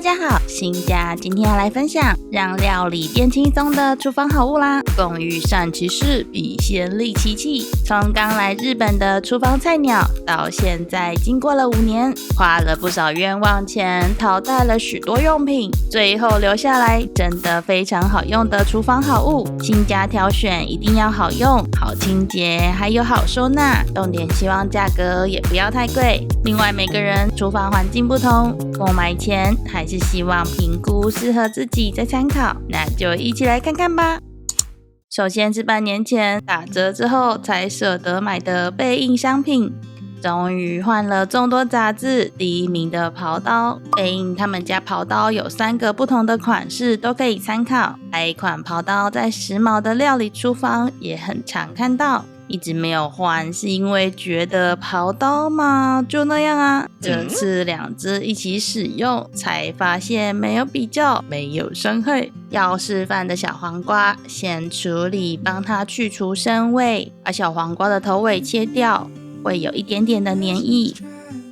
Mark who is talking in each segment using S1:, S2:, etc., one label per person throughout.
S1: 家好，新家今天要来分享让料理变轻松的厨房好物啦。工欲善其事，必先利其器。从刚来日本的厨房菜鸟到现在经过了5年，花了不少冤枉钱，淘汰了许多用品，最后留下来真的非常好用的厨房好物。新家挑选一定要好用、好清洁，还有好收纳，重点希望价格也不要太贵。另外每个人厨房环境不同，购买前还是希望评估适合自己再参考，那就一起来看看吧。首先是半年前打折之后才舍得买的备印商品，终于换了众多杂志第1名的刨刀。备印他们家刨刀有3个不同的款式都可以参考，还有一款刨刀在时髦的料理厨房也很常看到，一直没有换是因为觉得刨刀嘛就那样啊，这次2只一起使用才发现没有比较，没有伤害。要示范的小黄瓜先处理，帮它去除生味，把小黄瓜的头尾切掉，会有一点点的黏液，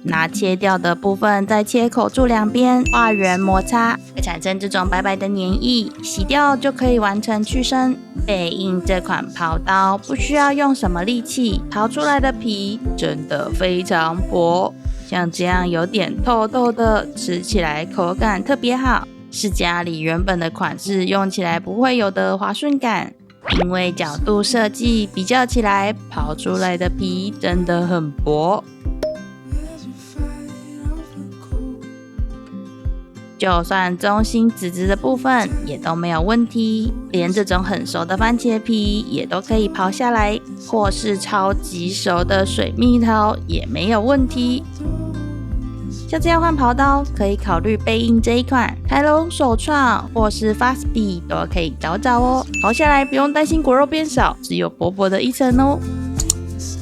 S1: 拿切掉的部分在切口处2边画圆摩擦，会产生这种白白的黏液，洗掉就可以完成去腥。备印这款刨刀不需要用什么力气，刨出来的皮真的非常薄，像这样有点透透的，吃起来口感特别好，是家里原本的款式用起来不会有的滑顺感。因为角度设计比较起来，刨出来的皮真的很薄。就算中心直直的部分也都没有问题，连这种很熟的番茄皮也都可以刨下来，或是超级熟的水蜜桃也没有问题。下次要换刨刀，可以考虑备印这一款台龙首创或是 Fastbee 都可以找找哦。刨下来不用担心果肉变少，只有薄薄的一层哦。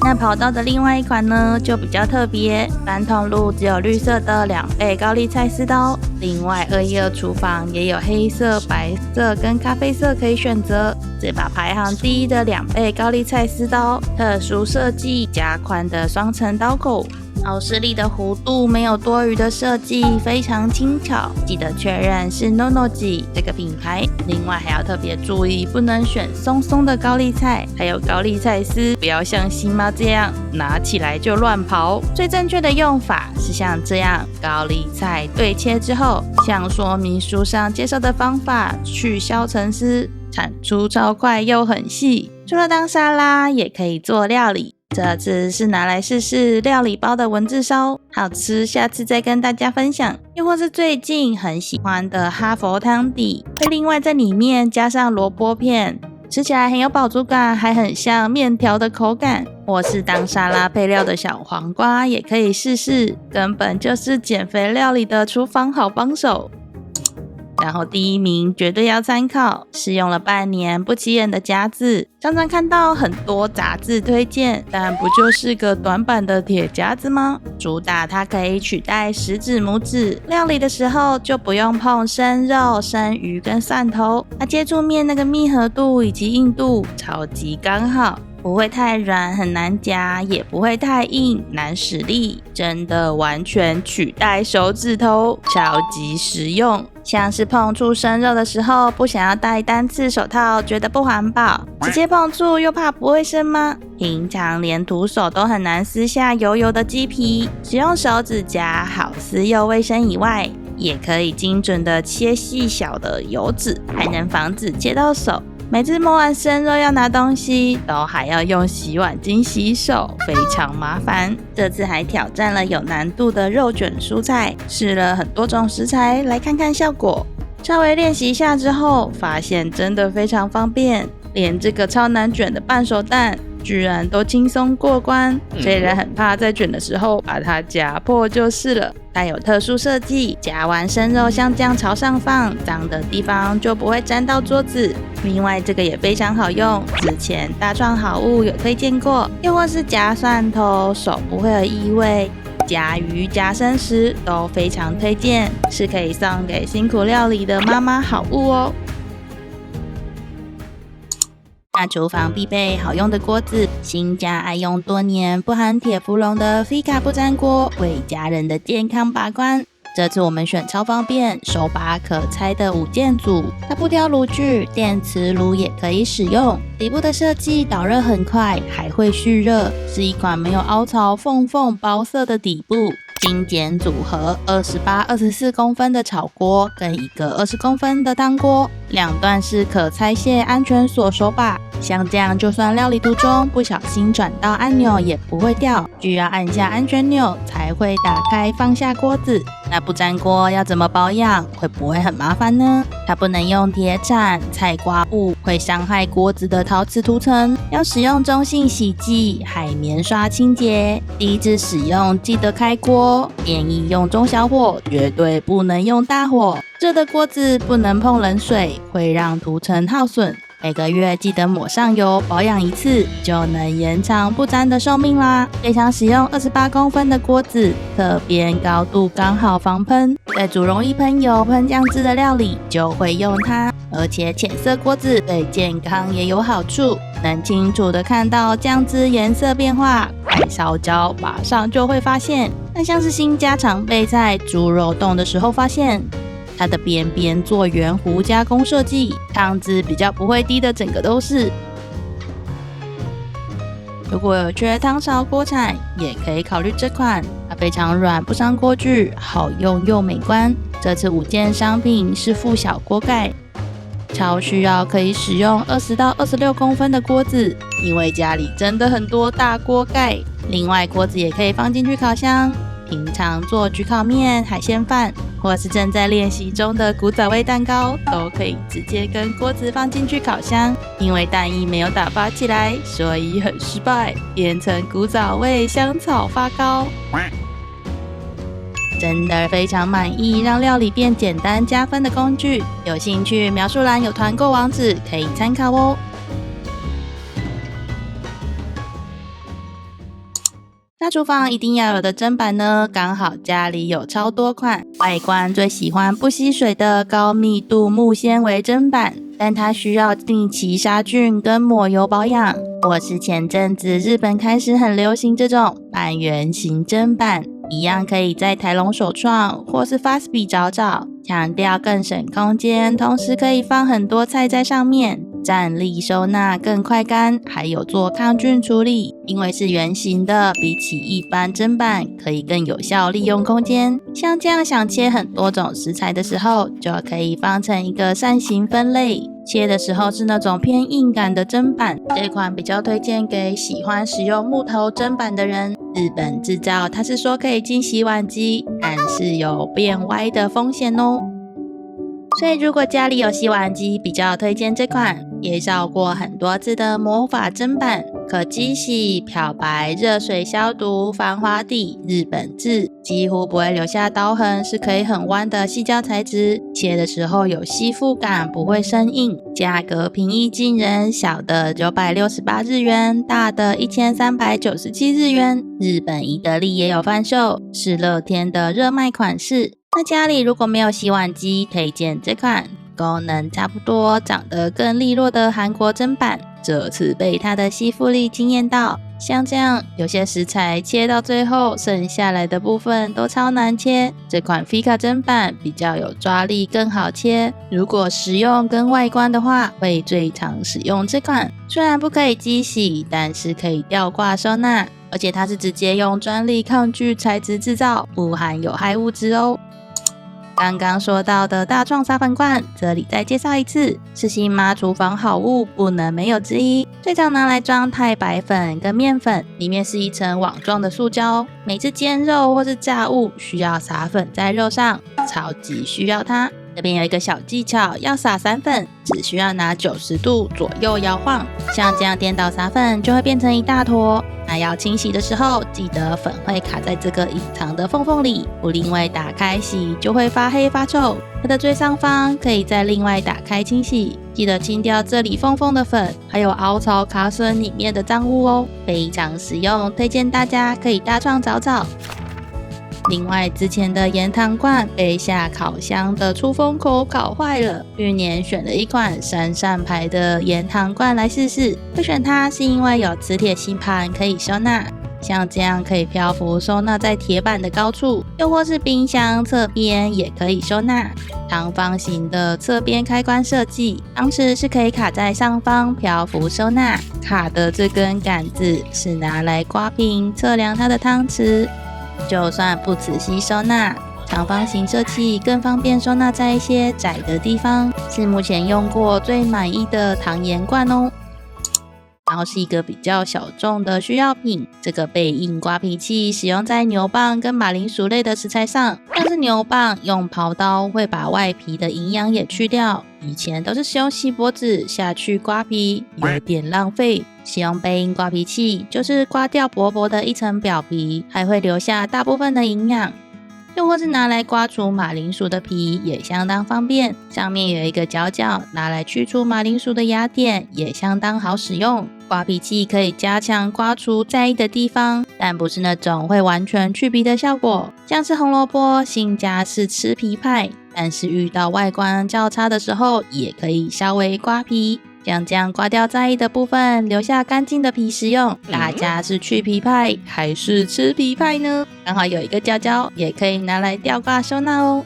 S1: 那刨刀的另外一款呢，就比较特别，传统路只有绿色的2倍高丽菜丝刀，另外212厨房也有黑色、白色跟咖啡色可以选择。这把排行第1的2倍高丽菜丝刀，特殊设计加宽的双层刀口，好施力的弧度没有多余的设计，非常轻巧。记得确认是 Nonoji 这个品牌。另外还要特别注意，不能选松松的高丽菜，还有高丽菜丝，不要像新妈这样拿起来就乱刨。最正确的用法是像这样，高丽菜对切之后，像说明书上介绍的方法去削成丝，产出超快又很细。除了当沙拉，也可以做料理。这次是拿来试试料理包的文字烧，好吃，下次再跟大家分享。又或是最近很喜欢的哈佛汤底，会另外在里面加上萝卜片，吃起来很有饱足感，还很像面条的口感。或是当沙拉配料的小黄瓜也可以试试，根本就是减肥料理的厨房好帮手。然后第1名绝对要参考，试用了半年不起眼的夹子，常常看到很多杂志推荐，但不就是个短板的铁夹子吗？主打它可以取代食指、拇指，料理的时候就不用碰生肉、生鱼跟蒜头，它接触面那个密合度以及硬度超级刚好，不会太软很难夹，也不会太硬难使力，真的完全取代手指头，超级实用。像是碰触生肉的时候，不想要戴单次手套，觉得不环保，直接碰触又怕不卫生吗？平常连徒手都很难撕下油油的鸡皮，使用手指夹好撕又卫生以外，也可以精准的切细小的油脂，还能防止切到手。每次摸完生肉要拿东西，都还要用洗碗巾洗手，非常麻烦。这次还挑战了有难度的肉卷蔬菜，试了很多种食材来看看效果。稍微练习一下之后，发现真的非常方便，连这个超难卷的半熟蛋居然都轻松过关。虽然很怕在卷的时候把它夹破就是了。它有特殊设计，夹完生肉像这样朝上放，脏的地方就不会沾到桌子。另外这个也非常好用，之前大创好物有推荐过，又或是夹蒜头手不会有异味，夹鱼夹生食都非常推荐，是可以送给辛苦料理的妈妈好物哦。那厨房必备好用的锅子，新家爱用多年不含铁氟龙的菲卡不粘锅，为家人的健康把关。这次我们选超方便、手把可拆的5件组，它不挑炉具，电磁炉也可以使用。底部的设计导热很快，还会蓄热，是一款没有凹槽、缝包色的底部。精简组合28、24公分的炒锅跟一个20公分的汤锅，两段是可拆卸安全锁手把，像这样就算料理途中不小心转到按钮也不会掉，需要按下安全钮才会打开放下锅子。那不粘锅要怎么保养？会不会很麻烦呢？它不能用铁铲、菜瓜布，会伤害锅子的陶瓷涂层，要使用中性洗剂、海绵刷清洁。第一次使用记得开锅，建议用中小火，绝对不能用大火。热的锅子不能碰冷水，会让涂层耗损。每个月记得抹上油，保养一次，就能延长不粘的寿命啦。最常使用28公分的锅子，侧边高度刚好防喷，在煮容易喷油、喷酱汁的料理就会用它。而且浅色锅子对健康也有好处，能清楚的看到酱汁颜色变化，快烧焦马上就会发现。那像是新家常备菜猪肉冻的时候发现，它的边边做圆弧加工设计，汤汁比较不会滴的整个都是。如果有缺汤勺锅铲，也可以考虑这款，它非常软，不伤锅具，好用又美观。这次5件商品是附小锅盖，超需要可以使用20到26公分的锅子，因为家里真的很多大锅盖。另外锅子也可以放进去烤箱，平常做焗烤面、海鲜饭，或是正在练习中的古早味蛋糕，都可以直接跟锅子放进去烤箱。因为蛋液没有打发起来，所以很失败，变成古早味香草发糕。真的非常满意，让料理变简单加分的工具。有兴趣描述栏有团购网址，可以参考哦。那厨房一定要有的砧板呢，刚好家里有超多款。外观最喜欢不吸水的高密度木纤维砧板，但它需要定期杀菌跟抹油保养。或是前阵子日本开始很流行这种半圆形砧板，一样可以在台龙首创或是 Fastby 找，强调更省空间，同时可以放很多菜在上面，站立收纳更快干，还有做抗菌处理。因为是圆形的，比起一般砧板可以更有效利用空间。像这样想切很多种食材的时候，就可以放成一个扇形分类。切的时候是那种偏硬感的砧板，这款比较推荐给喜欢使用木头砧板的人。日本制造，它是说可以进洗碗机，但是有变歪的风险哦。所以如果家里有洗碗机，比较推荐这款。介绍过很多次的魔法砧板，可机洗、漂白、热水消毒、防滑底，日本制，几乎不会留下刀痕，是可以很弯的矽胶材质，切的时候有吸附感，不会生硬。价格平易近人，小的968日元，大的1397日元。日本宜得利也有贩售，是乐天的热卖款式。那家里如果没有洗碗机，推荐这款功能差不多、长得更利落的韩国砧板。这次被它的吸附力惊艳到，像这样有些食材切到最后剩下来的部分都超难切，这款 Fika 砧板比较有抓力，更好切。如果实用跟外观的话，会最常使用这款。虽然不可以机洗，但是可以吊挂收纳，而且它是直接用专利抗菌材质制造，不含有害物质哦。刚刚说到的大创撒粉罐，这里再介绍一次，是新妈厨房好物，不能没有之一。最常拿来装太白粉跟面粉，里面是一层网状的塑胶，每次煎肉或是炸物需要撒粉在肉上，超级需要它。这边有一个小技巧，要撒散粉，只需要拿90度左右摇晃，像这样颠倒撒粉就会变成一大坨。那要清洗的时候，记得粉会卡在这个隐藏的缝缝里，不另外打开洗就会发黑发臭。它的最上方可以再另外打开清洗，记得清掉这里缝缝的粉，还有凹槽卡榫里面的脏物哦，非常实用，推荐大家可以大创找找。另外，之前的盐糖罐被下烤箱的出风口烤坏了，去年选了一款闪闪牌的盐糖罐来试试。会选它是因为有磁铁吸盘可以收纳，像这样可以漂浮收纳在铁板的高处，又或是冰箱侧边也可以收纳。长方形的侧边开关设计，汤匙是可以卡在上方漂浮收纳，卡的这根杆子是拿来刮平测量它的汤匙。就算不仔细收纳，长方形设计更方便收纳在一些窄的地方，是目前用过最满意的糖盐罐哦。然后是一个比较小众的需要品，这个背印刮皮器使用在牛蒡跟马铃薯类的食材上，像是牛蒡用刨刀会把外皮的营养也去掉，以前都是使用锡箔纸下去刮皮，有点浪费。使用背印刮皮器就是刮掉薄薄的一层表皮，还会留下大部分的营养。又或是拿来刮除马铃薯的皮也相当方便，上面有一个角角，拿来去除马铃薯的芽点也相当好使用。刮皮器可以加强刮除在意的地方，但不是那种会完全去皮的效果。像是红萝卜，新家是吃皮派，但是遇到外观较差的时候，也可以稍微刮皮。像这样刮掉在意的部分，留下干净的皮食用。大家是去皮派还是吃皮派呢？刚好有一个角角，也可以拿来吊挂收纳哦。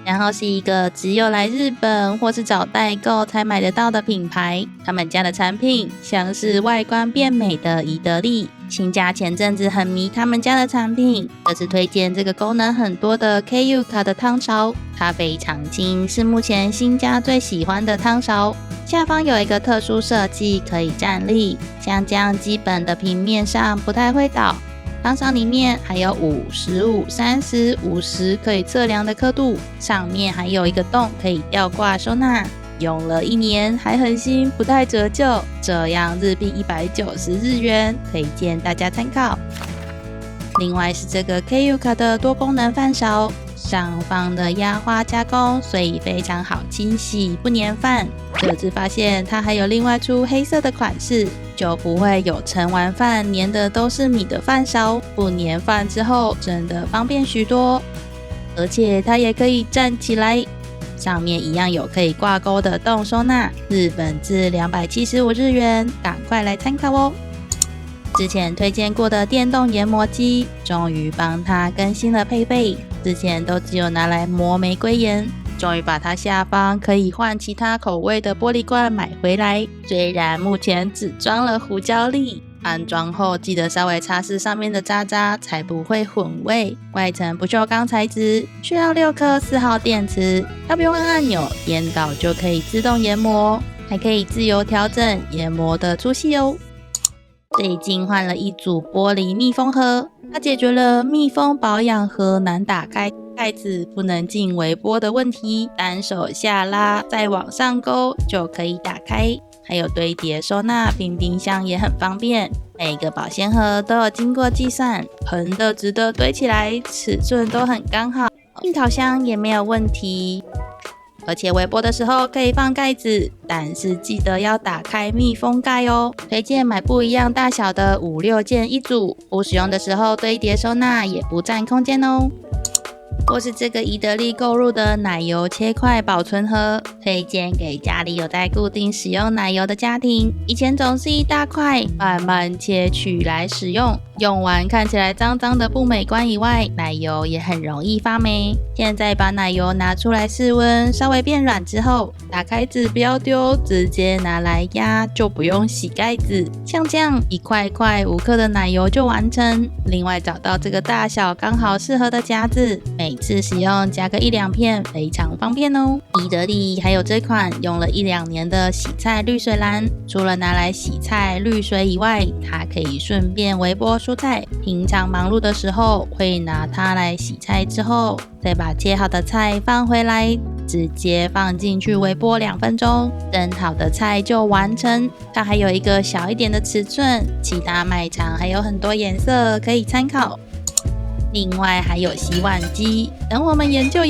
S1: 然后是一个只有来日本或是找代购才买得到的品牌，他们家的产品像是外观变美的宜得利。新家前阵子很迷他们家的产品，这次推荐这个功能很多的 KUKA 的汤勺，它非常轻，是目前新家最喜欢的汤勺。下方有一个特殊设计，可以站立，像这样基本的平面上不太会倒。汤勺里面还有5、15、30、50可以测量的刻度，上面还有一个洞可以吊挂收纳。用了1年还很新，不带折旧，这样日币190日元，推荐大家参考。另外是这个 KUKA 的多功能饭勺，上方的压花加工，所以非常好清洗，不粘饭。这次发现它还有另外出黑色的款式，就不会有盛完饭粘的都是米的饭勺，不粘饭之后真的方便许多。而且它也可以站起来，上面一样有可以挂钩的洞收纳，日本至275日元，赶快来参考哦。之前推荐过的电动研磨机，终于帮它更新了配备，之前都只有拿来磨玫瑰盐，终于把它下方可以换其他口味的玻璃罐买回来。虽然目前只装了胡椒粒，安装后记得稍微擦拭上面的渣渣，才不会混味。外层不锈钢材质，需要6颗4号电池，它不用按按钮，颠倒就可以自动研磨，还可以自由调整研磨的粗细哦。最近换了一组玻璃密封盒，它解决了密封保养盒难打开，盖子不能进微波的问题，单手下拉再往上勾就可以打开。还有堆叠收纳，冰箱也很方便。每个保鲜盒都有经过计算，横的直的堆起来尺寸都很刚好，进烤箱也没有问题。而且微波的时候可以放盖子，但是记得要打开密封盖哦。推荐买不一样大小的5、6件一组，不使用的时候堆叠收纳也不占空间哦。或是这个宜得利购入的奶油切块保存盒，推荐给家里有在固定使用奶油的家庭。以前总是一大块慢慢切取来使用，用完看起来脏脏的不美观以外，奶油也很容易发霉。现在把奶油拿出来室温，稍微变软之后，打开纸不要丢，直接拿来压，就不用洗盖子。像这样一块块5克的奶油就完成。另外找到这个大小刚好适合的夹子，每次使用加个1、2片，非常方便哦。宜得利还有这款用了1、2年的洗菜滤水篮，除了拿来洗菜滤水以外，它可以顺便微波蔬菜。平常忙碌的时候会拿它来洗菜之后，再把切好的菜放回来，直接放进去微波2分钟，蒸好的菜就完成。它还有一个小一点的尺寸，其他卖场还有很多颜色可以参考。另外还有洗碗机，等我们研究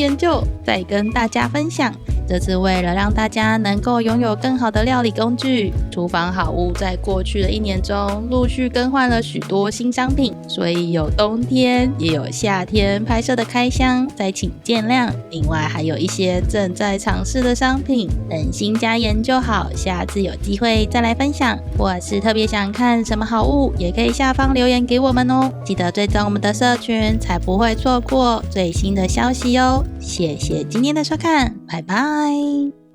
S1: 再跟大家分享。这次为了让大家能够拥有更好的料理工具，厨房好物在过去的1年中陆续更换了许多新商品，所以有冬天也有夏天拍摄的开箱，再请见谅。另外还有一些正在尝试的商品，等新家研究好，下次有机会再来分享。或是特别想看什么好物，也可以下方留言给我们哦。记得追踪我们的社群，才不会错过最新的消息哦。谢谢今天的收看，拜拜。